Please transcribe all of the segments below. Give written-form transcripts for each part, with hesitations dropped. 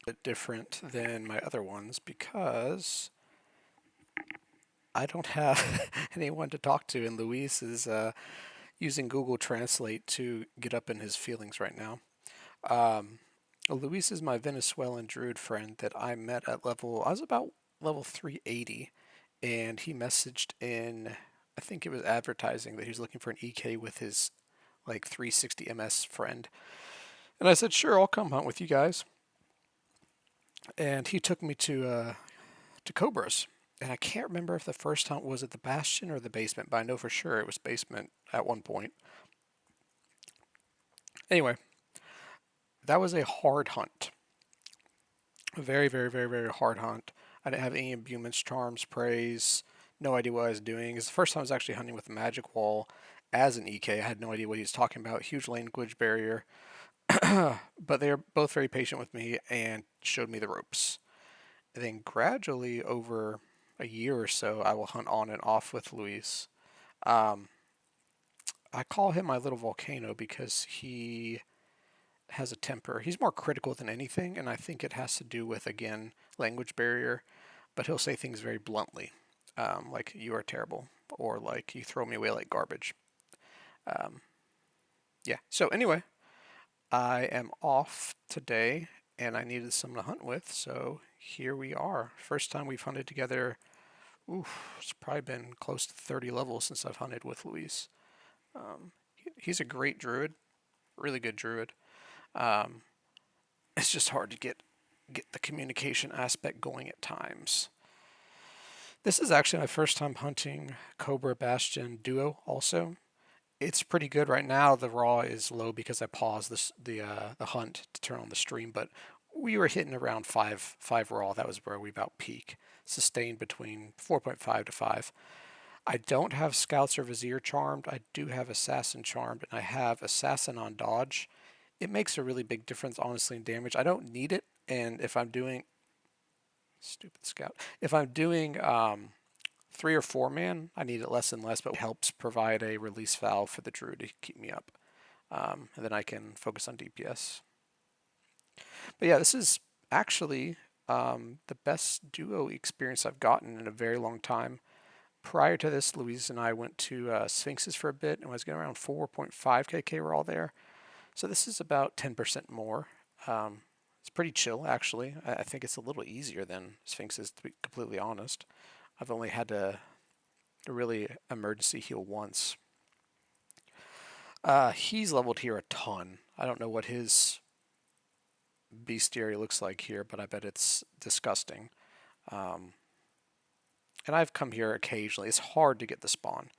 bit different than my other ones because I don't have anyone to talk to, and Luis is using Google Translate to get up in his feelings right now. Um, Luis is my Venezuelan druid friend that I met at I was about level 380, and he messaged in, I think it was advertising that he was looking for an EK with his like 360 MS friend. And I said, sure, I'll come hunt with you guys. And he took me to Cobras. And I can't remember if the first hunt was at the Bastion or the basement, but I know for sure it was basement at one point. Anyway, that was a hard hunt. A very, very, very, very hard hunt. I didn't have any imbuements, charms, praise, no idea what I was doing. It's the first time I was actually hunting with a magic wall as an EK. I had no idea what he was talking about. Huge language barrier. But they were both very patient with me and showed me the ropes. And then gradually over a year or so, I will hunt on and off with Luis. Um, I call him my little volcano because he has a temper. He's more critical than anything, and I think it has to do with, again, language barrier. But he'll say things very bluntly, like "you are terrible" or like "you throw me away like garbage." Um, yeah. So anyway, I am off today, and I needed someone to hunt with, so here we are. First time we've hunted together. Oof, it's probably been close to 30 levels since I've hunted with Luis. He's a great druid, really good druid. Um, it's just hard to get the communication aspect going at times. This is actually my first time hunting Cobra Bastion duo. Also, it's pretty good right now. The raw is low because I paused the hunt to turn on the stream, but we were hitting around five raw. That was where we about peak. Sustained between 4.5 to 5. I don't have Scouts or Vizier charmed. I do have Assassin charmed, and I have Assassin on dodge. It makes a really big difference, honestly, in damage. I don't need it, and if I'm doing stupid Scout, if I'm doing 3 or 4 man, I need it less and less, but it helps provide a release valve for the Druid to keep me up, and then I can focus on DPS. But yeah, this is actually the best duo experience I've gotten in a very long time. Prior to this, Louise and I went to Sphinxes for a bit and was getting around 4.5 KK. We're all there. So this is about 10% more. It's pretty chill, actually. I think it's a little easier than Sphinxes, to be completely honest. I've only had to really emergency heal once. He's leveled here a ton. I don't know what his bestiary looks like here, but I bet it's disgusting. Um, and I've come here occasionally. It's hard to get the spawn.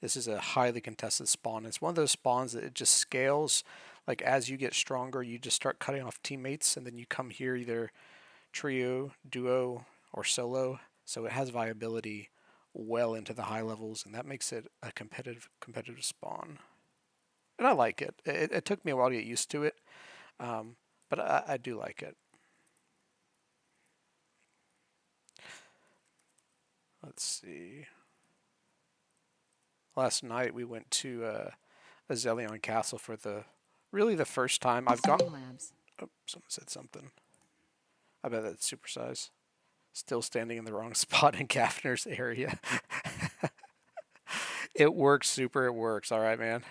This is a highly contested spawn. It's one of those spawns that it just scales. Like as you get stronger, you just start cutting off teammates, and then you come here either trio, duo, or solo. So it has viability well into the high levels, and that makes it a competitive spawn. And I like it. It took me a while to get used to it, but I do like it. Let's see. Last night we went to Azelion Castle for the first time I've gone. Oh, someone said something. I bet that's supersize. Still standing in the wrong spot in Gaffner's area. It works, super. It works. All right, man.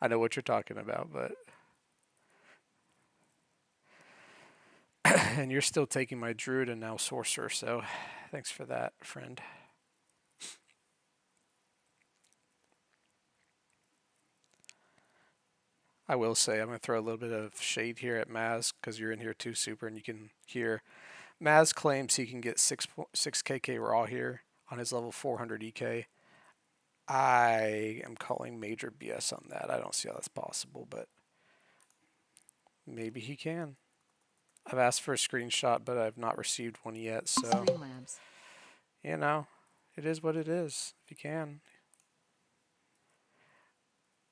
I know what you're talking about, but and you're still taking my druid and now sorcerer. So thanks for that, friend. I will say I'm going to throw a little bit of shade here at Maz because you're in here too, super, and you can hear Maz claims he can get 6 KK raw here on his level 400 EK. I am calling major BS on that. I don't see how that's possible, but maybe he can. I've asked for a screenshot, but I've not received one yet, so you know, it is what it is. If you can.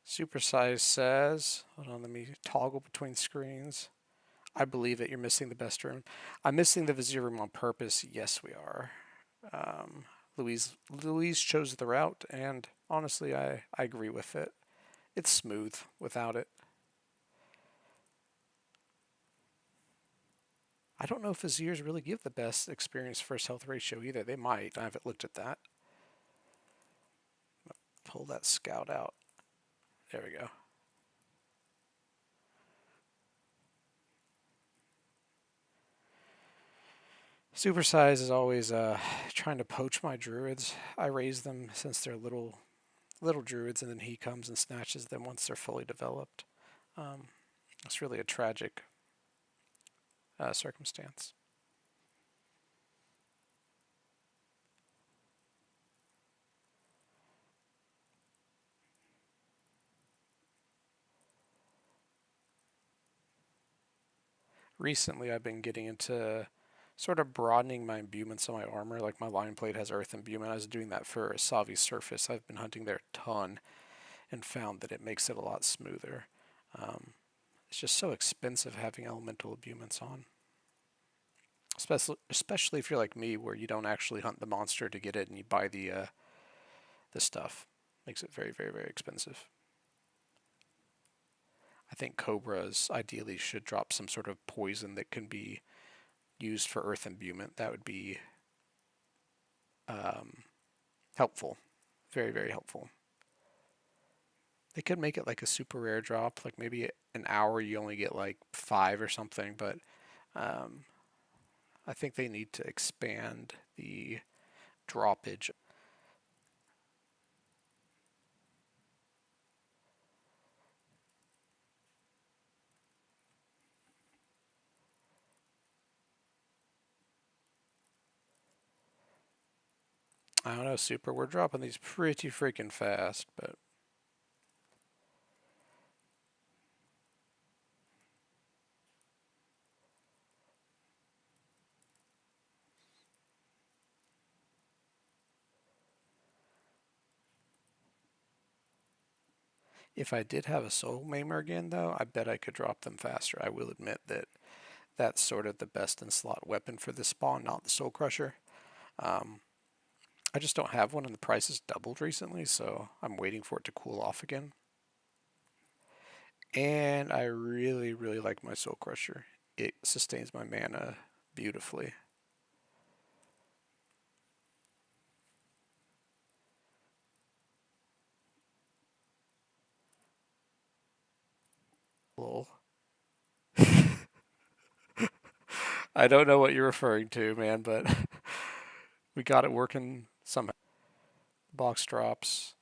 Supersize says, hold on, let me toggle between screens. I believe it. You're missing the best room. I'm missing the Vizier room on purpose. Yes, we are. Um, Louise chose the route, and honestly, I agree with it. It's smooth without it. I don't know if Azirs really give the best experience first health ratio either. They might. I haven't looked at that. Pull that scout out. There we go. Supersize is always trying to poach my druids. I raise them since they're little druids, and then he comes and snatches them once they're fully developed. Um, it's really a tragic circumstance. Recently, I've been getting into sort of broadening my imbuements on my armor. Like my line plate has earth imbuement. I was doing that for Savi surface. I've been hunting there a ton and found that it makes it a lot smoother. Um, it's just so expensive having elemental imbuements on. Especially if you're like me, where you don't actually hunt the monster to get it, and you buy the stuff. Makes it very, very, very expensive. I think cobras ideally should drop some sort of poison that can be used for earth imbuement. That would be um, helpful, very, very helpful. They could make it like a super rare drop, like maybe an hour you only get like 5 or something, but um, I think they need to expand the droppage. I don't know, super. We're dropping these pretty freaking fast, but if I did have a soul maimer again, though, I bet I could drop them faster. I will admit that that's sort of the best in slot weapon for this spawn, not the soul crusher. Um, I just don't have one, and the price has doubled recently, so I'm waiting for it to cool off again. And I really, really like my soul crusher. It sustains my mana beautifully. Lol. I don't know what you're referring to, man, but we got it working somehow. Box drops.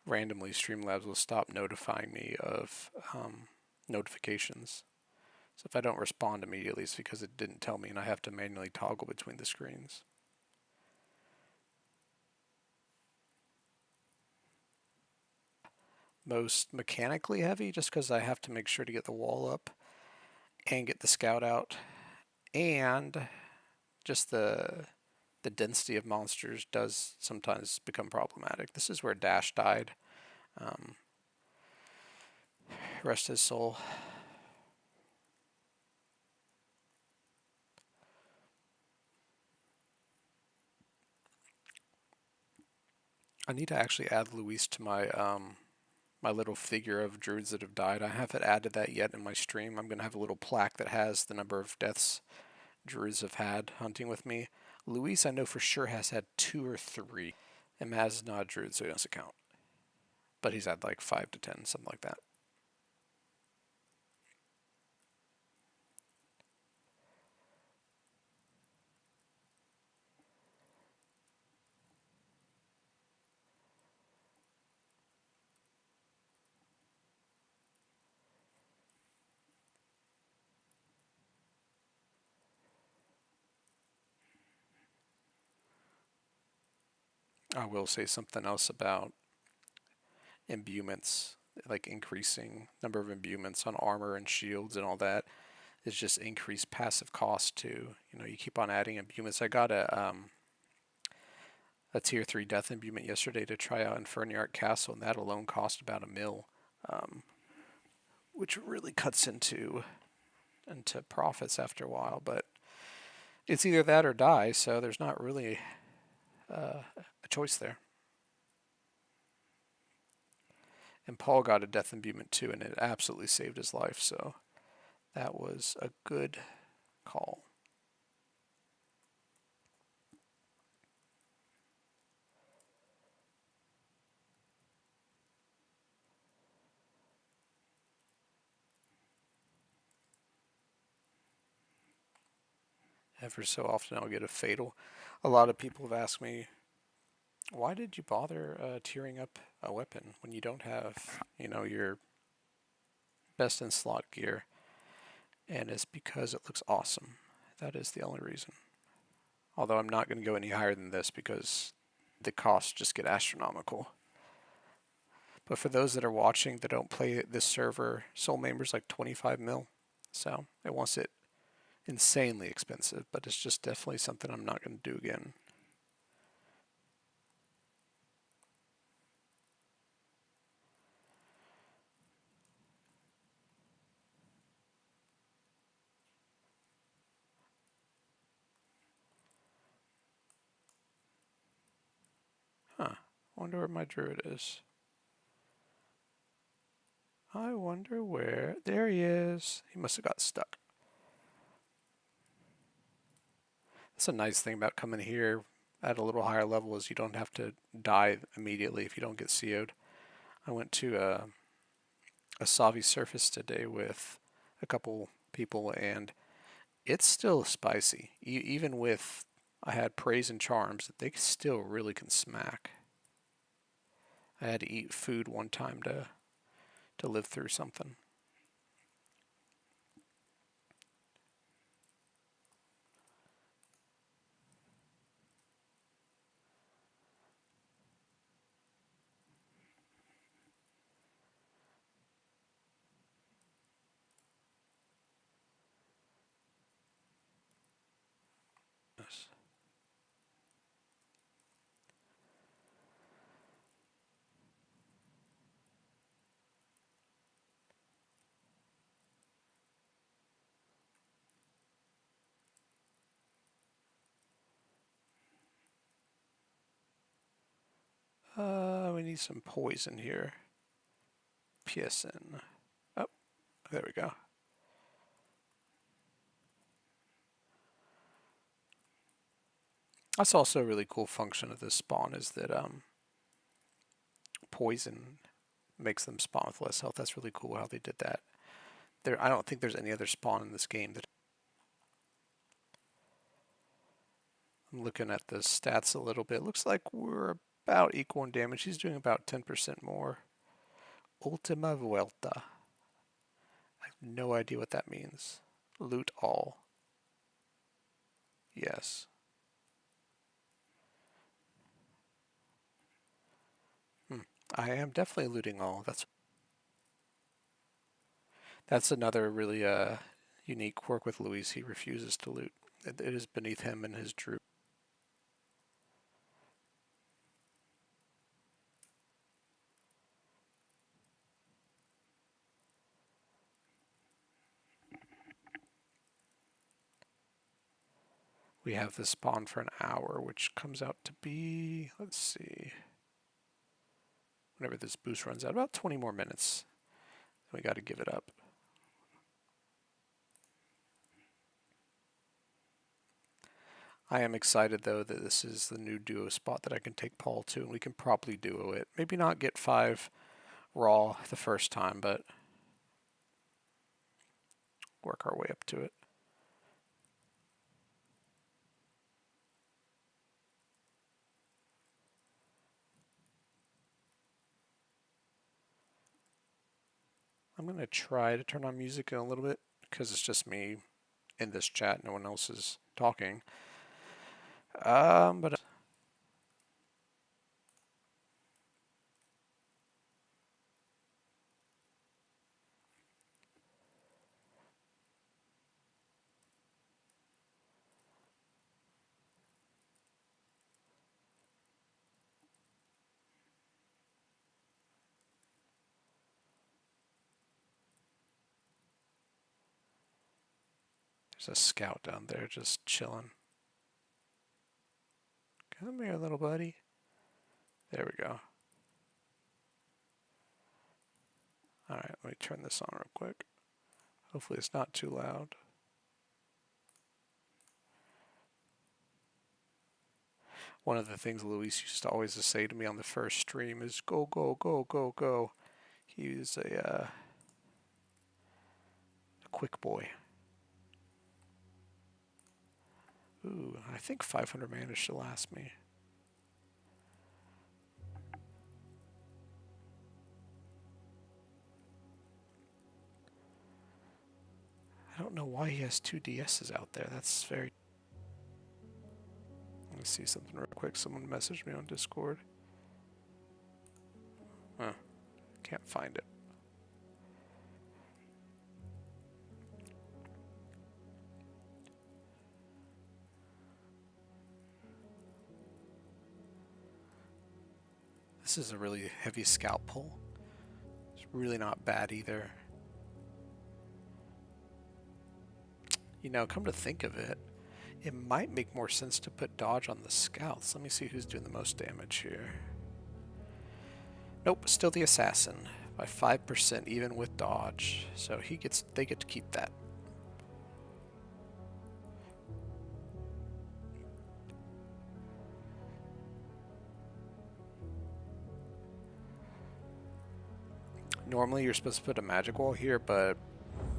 Randomly, Streamlabs will stop notifying me of notifications. So if I don't respond immediately, it's because it didn't tell me and I have to manually toggle between the screens. Most mechanically heavy, just because I have to make sure to get the wall up and get the scout out, and just the density of monsters does sometimes become problematic. This is where Dash died. Um, rest his soul. I need to actually add Luis to my little figure of druids that have died. I haven't added that yet in my stream. I'm gonna have a little plaque that has the number of deaths druids have had hunting with me. Luis, I know for sure, has had 2 or 3, and Maz is not a druid, so he doesn't count. But he's had like 5 to 10, something like that. I will say something else about imbuements, like increasing number of imbuements on armor and shields and all that is just increased passive cost too. You keep on adding imbuements. I got a tier 3 death imbuement yesterday to try out Inferniarch Castle, and that alone cost about $1 million, um, which really cuts into profits after a while. But it's either that or die, so there's not really a choice there. And Paul got a death imbuement too, and it absolutely saved his life. So that was a good call. Ever so often I'll get a fatal. A lot of people have asked me, why did you bother tearing up a weapon when you don't have, your best in slot gear? And it's because it looks awesome. That is the only reason. Although I'm not going to go any higher than this because the costs just get astronomical. But for those that are watching that don't play this server, Soul Member's like 25 mil. So it wants it insanely expensive, but it's just definitely something I'm not going to do again. Huh. Wonder where my druid is. I wonder where. There he is. He must have got stuck. That's a nice thing about coming here at a little higher level is you don't have to die immediately if you don't get CO'd. I went to a Savi surface today with a couple people, and it's still spicy. Even with I had praise and charms, they still really can smack. I had to eat food one time to live through something. Yes. We need some poison here. PSN. Oh, there we go. That's also a really cool function of this spawn is that poison makes them spawn with less health. That's really cool how they did that. I don't think there's any other spawn in this game that. I'm looking at the stats a little bit. Looks like we're about equal in damage. He's doing about 10% more. Ultima Vuelta. I have no idea what that means. Loot all. Yes. Hmm. I am definitely looting all. That's another really unique quirk with Luis. He refuses to loot. It is beneath him and his druid. We have this spawn for an hour, which comes out to be, let's see, whenever this boost runs out, about 20 more minutes. We got to give it up. I am excited though that this is the new duo spot that I can take Paul to, and we can probably duo it. Maybe not get 5 raw the first time, but work our way up to it. I'm going to try to turn on music in a little bit because it's just me in this chat. No one else is talking. But there's a scout down there just chilling. Come here, little buddy. There we go. Alright, let me turn this on real quick. Hopefully it's not too loud. One of the things Luis used to always say to me on the first stream is go, go, go, go, go. He was a quick boy. Ooh, I think 500 mana should last me. I don't know why he has 2 DSs out there. That's very... Let me see something real quick. Someone messaged me on Discord. Huh. Can't find it. This is a really heavy scalp pull. It's really not bad either. You know, come to think of it, it might make more sense to put dodge on the scouts. Let me see who's doing the most damage here. Nope, still the assassin by 5% even with dodge. So they get to keep that. Normally you're supposed to put a magic wall here, but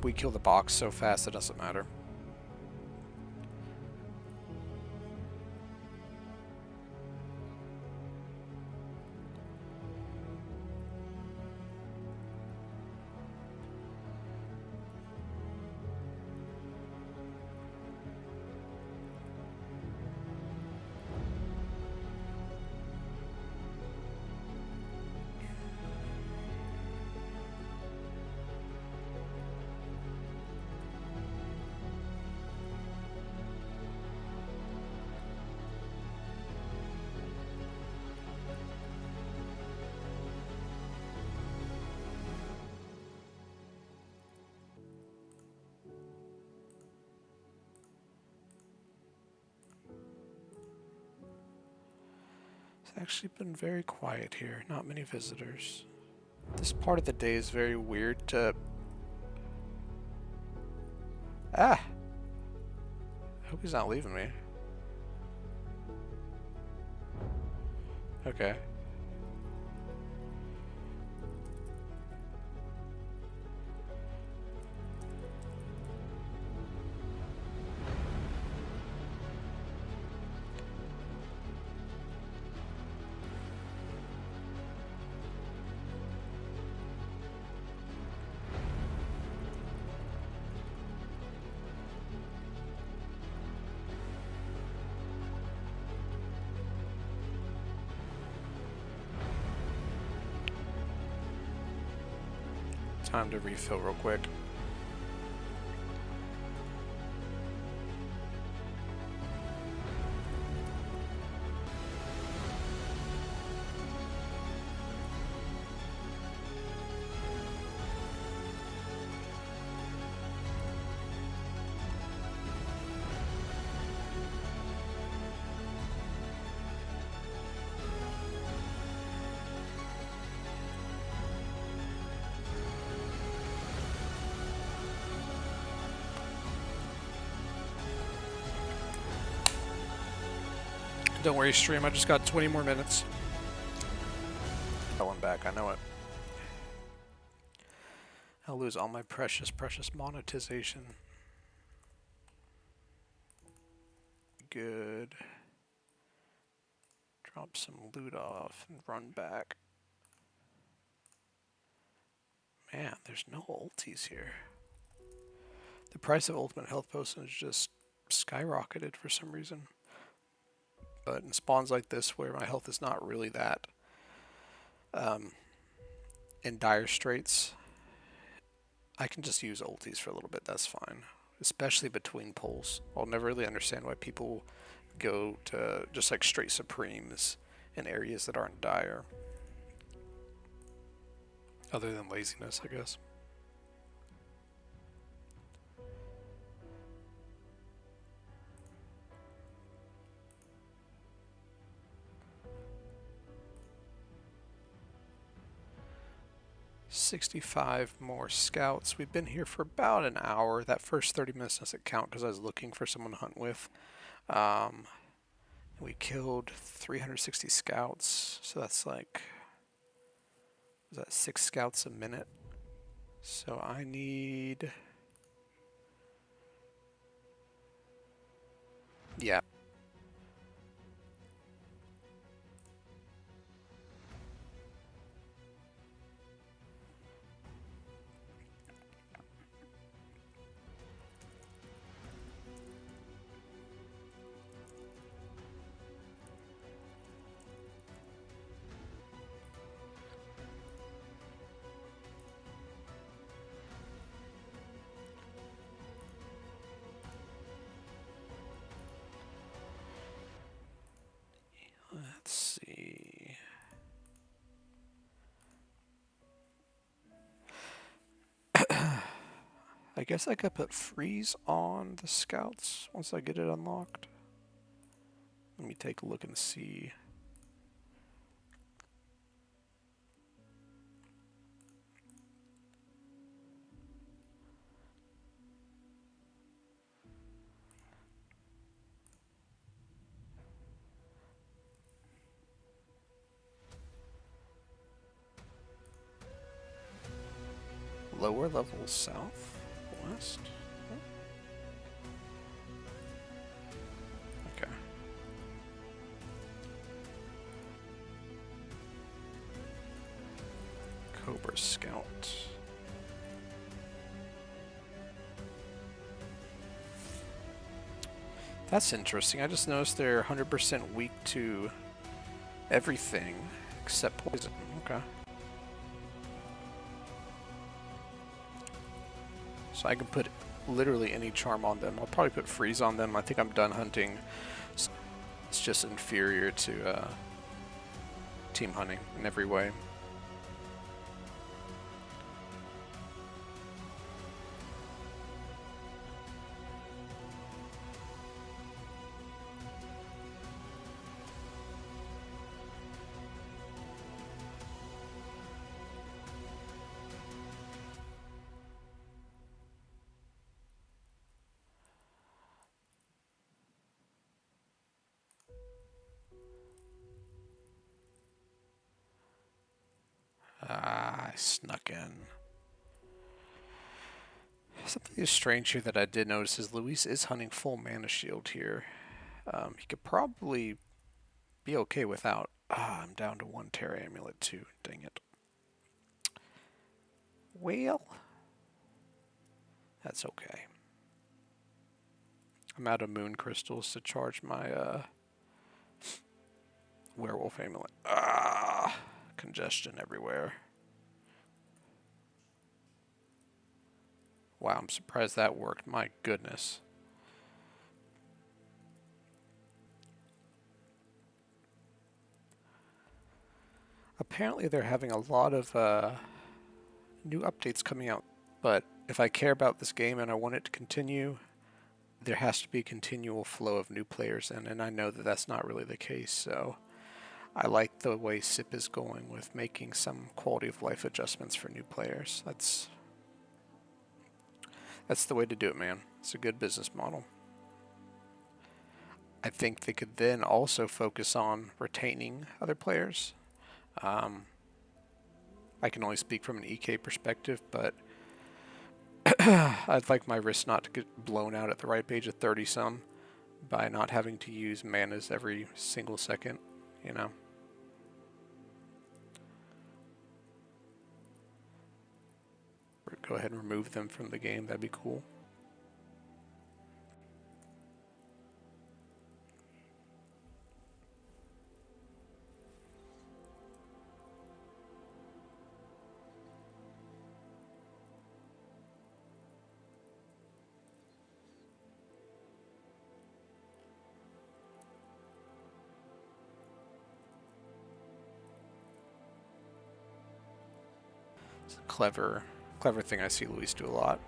we kill the box so fast it doesn't matter. It's actually been very quiet here, not many visitors. This part of the day is very weird to... Ah! I hope he's not leaving me. Okay. Time to refill real quick. Don't worry, stream. I just got 20 more minutes. That one back. I know it. I'll lose all my precious, precious monetization. Good. Drop some loot off and run back. Man, there's no ultis here. The price of ultimate health potions just skyrocketed for some reason. But in spawns like this, where my health is not really that in dire straits, I can just use ultis for a little bit. That's fine, especially between pulls. I'll never really understand why people go to just like straight supremes in areas that aren't dire, other than laziness, I guess. 65 more scouts. We've been here for about an hour. That first 30 minutes doesn't count because I was looking for someone to hunt with. Um, we killed 360 scouts, so that's like, is that 6 scouts a minute? So I need, yeah. Let's see. I guess I could put freeze on the scouts once I get it unlocked. Let me take a look and see. Lower level south, west. Okay. Cobra Scout. That's interesting. I just noticed they're 100% weak to everything except poison. Okay. So I can put literally any charm on them. I'll probably put freeze on them. I think I'm done hunting. It's just inferior to team hunting in every way. I snuck in. Something is strange here that I did notice is Luis is hunting full mana shield here. He could probably be okay without. I'm down to 1 Terra Amulet too. Dang it. Well, that's okay. I'm out of moon crystals to charge my werewolf amulet. Congestion everywhere. Wow, I'm surprised that worked. My goodness. Apparently they're having a lot of new updates coming out, but if I care about this game and I want it to continue, there has to be a continual flow of new players in, and I know that that's not really the case, so I like the way SIP is going with making some quality of life adjustments for new players. That's the way to do it, man. It's a good business model. I think they could then also focus on retaining other players. I can only speak from an EK perspective, but I'd like my wrist not to get blown out at the ripe age of 30-some by not having to use manas every single second, you know? Go ahead and remove them from the game, that'd be cool. It's a clever thing I see Luis do a lot.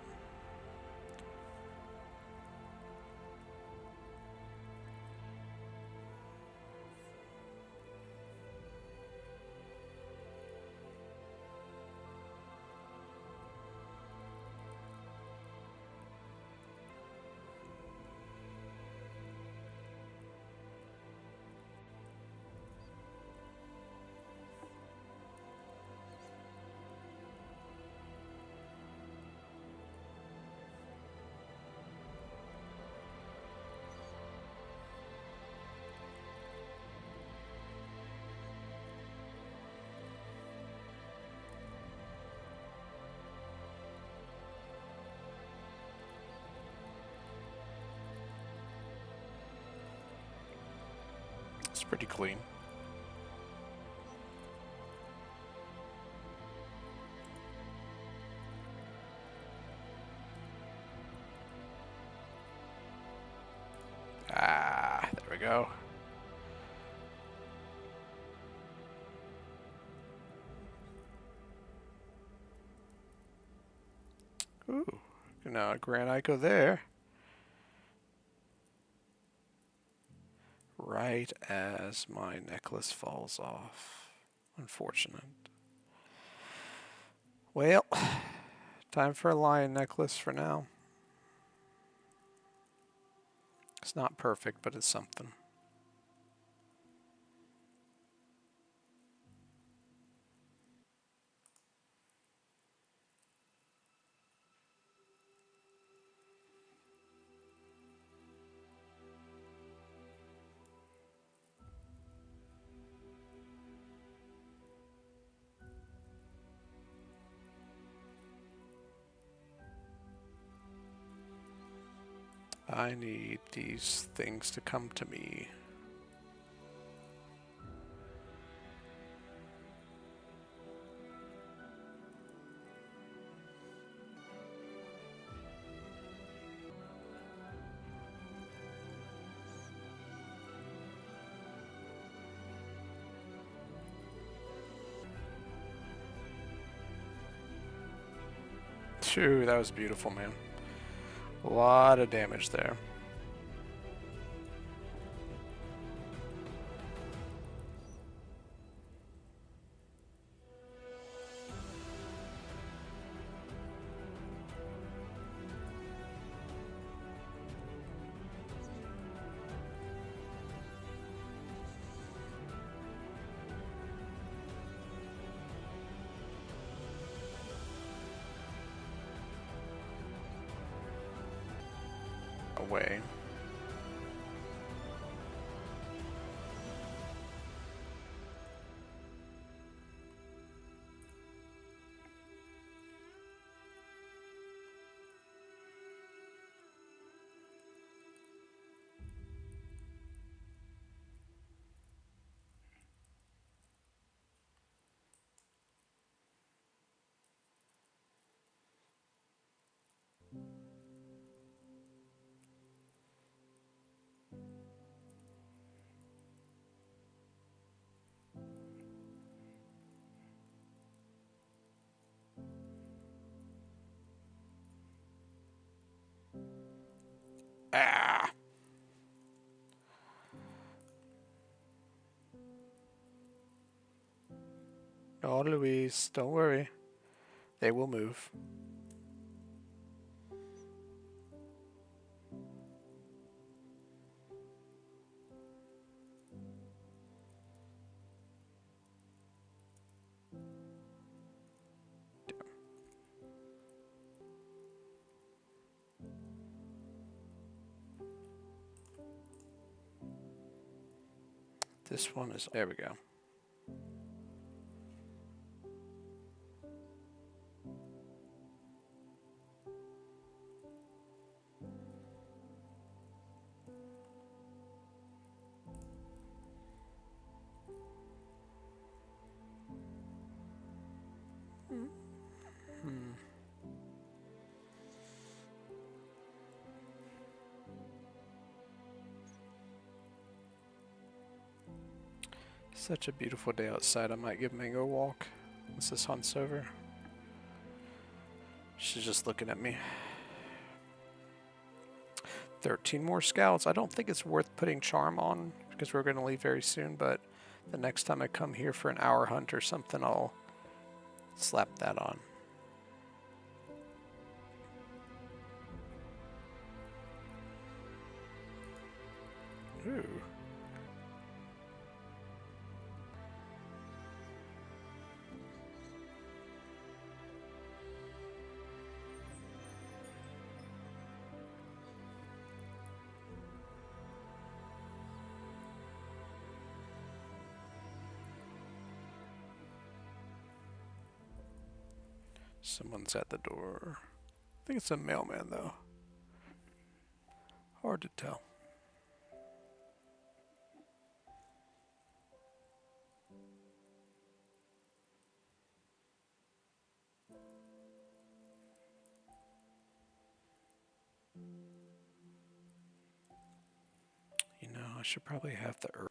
It's pretty clean. Ah, there we go. Ooh, now a Grand Ico there. Right as my necklace falls off. Unfortunate. Well, time for a lion necklace for now. It's not perfect, but it's something. I need these things to come to me. Phew, that was beautiful, man. A lot of damage there. Away. Ah! Oh, Louise, don't worry. They will move. This one is... There we go. Such a beautiful day outside. I might give Mango a walk once this hunt's over. She's just looking at me. 13 more scouts. I don't think it's worth putting charm on because we're going to leave very soon, but the next time I come here for an hour hunt or something, I'll slap that on. Ooh. Someone's at the door. I think it's a mailman, though. Hard to tell. should probably have the herb.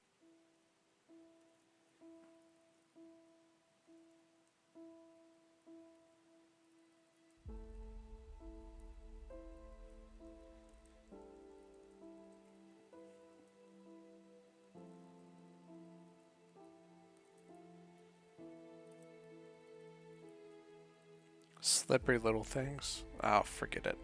Slippery little things. Oh, forget it.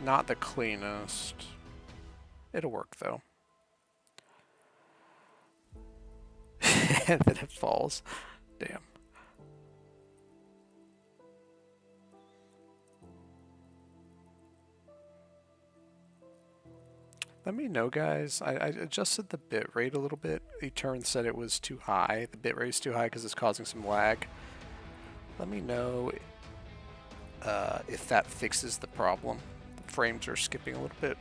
Not the cleanest. It'll work though. And then it falls. Damn. Let me know, guys. I adjusted the bit rate a little bit. Etern said it was too high. The bit rate's too high because it's causing some lag. Let me know if that fixes the problem. The frames are skipping a little bit.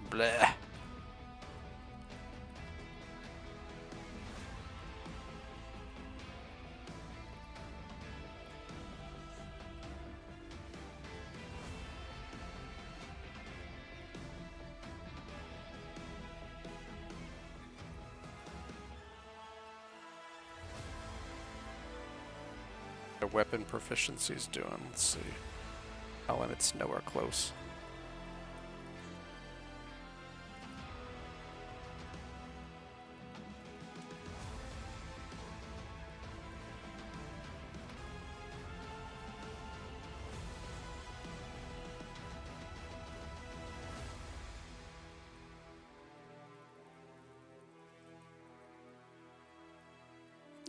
Bleh. The weapon proficiency's doing. Let's see. Oh, and it's nowhere close.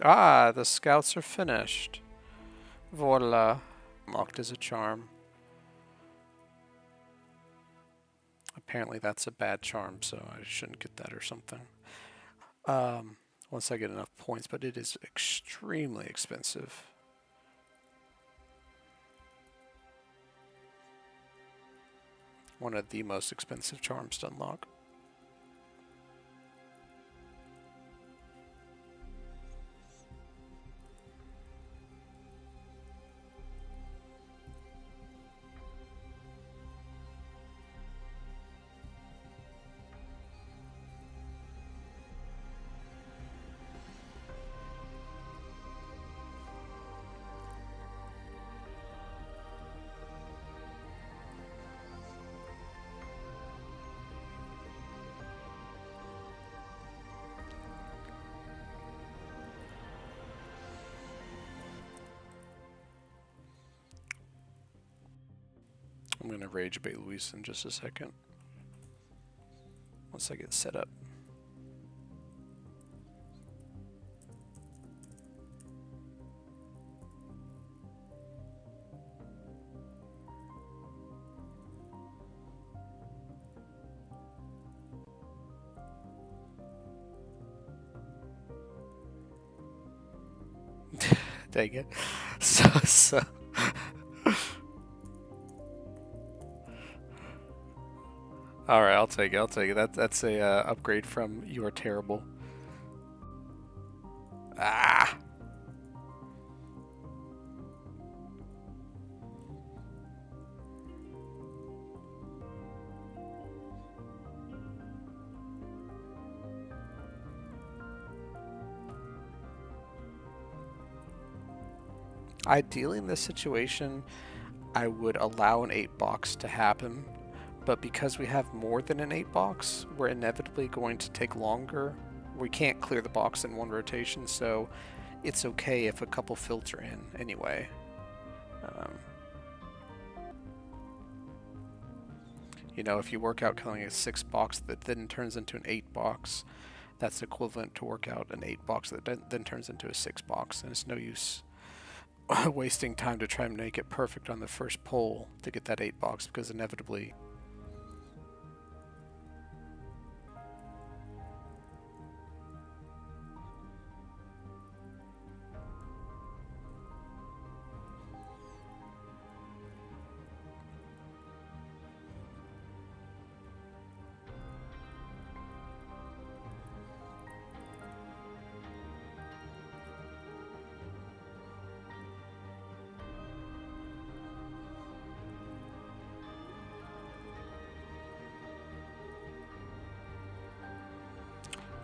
Ah, the scouts are finished. Voila. Locked as a charm. Apparently that's a bad charm, so I shouldn't get that or something. Once I get enough points, but it is extremely expensive. One of the most expensive charms to unlock. I'm going to rage bait Luis in just a second. Once I get set up. Dang it. So. All right, I'll take it. I'll take it. That's a upgrade from "You Are Terrible." Ah. Ideally, in this situation, I would allow an 8-box to happen, but because we have more than an 8-box, we're inevitably going to take longer. We can't clear the box in one rotation, so it's okay if a couple filter in anyway. You know, if you work out killing a 6-box that then turns into an 8-box, that's equivalent to work out an 8 box that then turns into a 6 box, and it's no use wasting time to try and make it perfect on the first pull to get that 8 box, because inevitably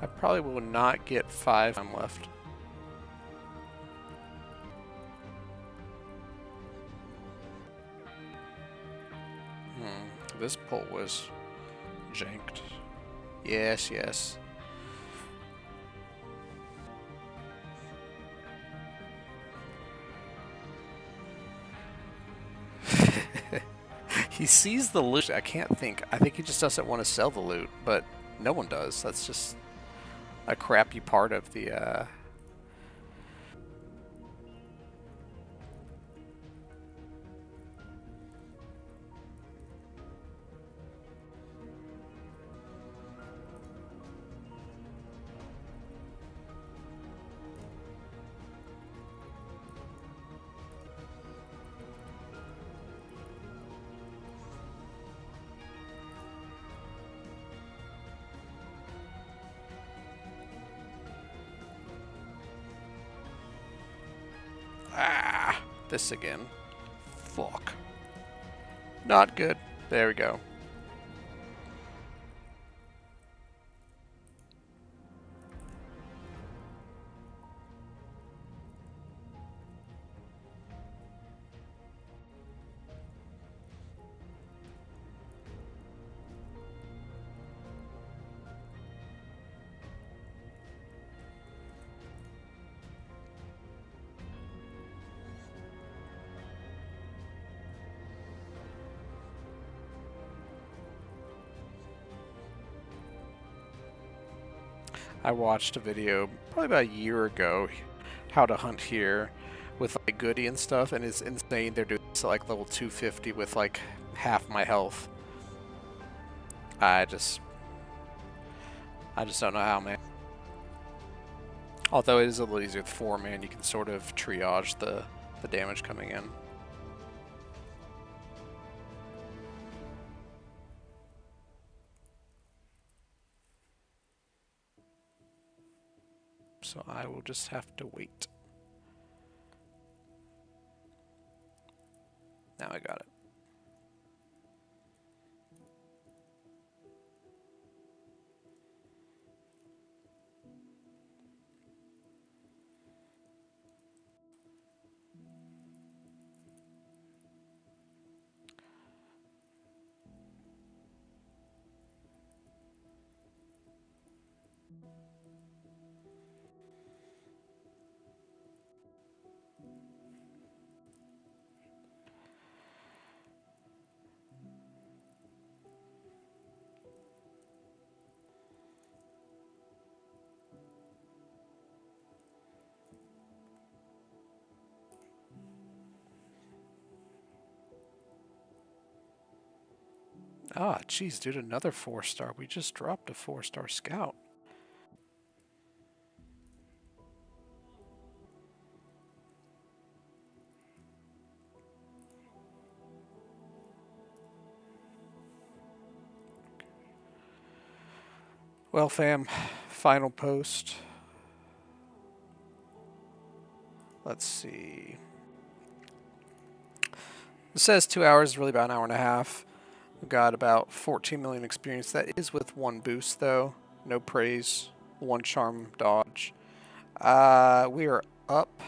I probably will not get 5 time left. This pull was janked. Yes, yes. He sees the loot. I can't think. I think he just doesn't want to sell the loot, but no one does. That's just a crappy part of the this again. Fuck. Not good. There we go. I watched a video probably about a year ago, how to hunt here with like Goody and stuff, and it's insane. They're doing this at like level 250 with like half my health. I just don't know how, man. Although it is a little easier with 4 man, you can sort of triage the damage coming in. So I will just have to wait. Now I got it. Ah, geez, dude, another 4-star. We just dropped a 4-star scout. Well, fam, final post. Let's see. It says 2 hours, really about an hour and a half. We've got about 14 million experience. That is with 1 boost, though. No praise. 1 charm dodge. We are up.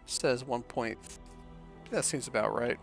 Says 1 point. That seems about right.